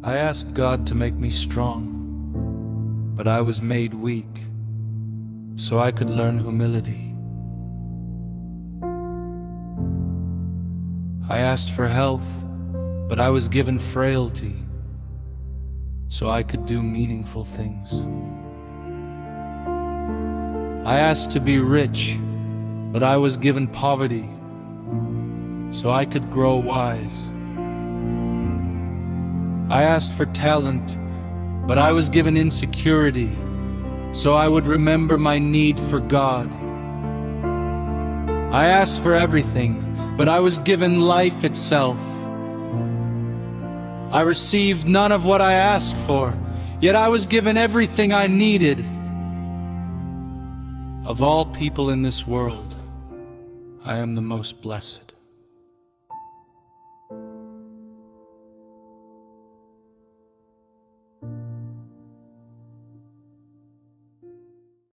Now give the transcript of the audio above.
I asked God to make me strong, but I was made weak, so I could learn humility. I asked for health, but I was given frailty, so I could do meaningful things. I asked to be rich, but I was given poverty, so I could grow wise. I asked for talent, but I was given insecurity, so I would remember my need for God. I asked for everything, but I was given life itself. I received none of what I asked for, yet I was given everything I needed. Of all people in this world, I am the most blessed.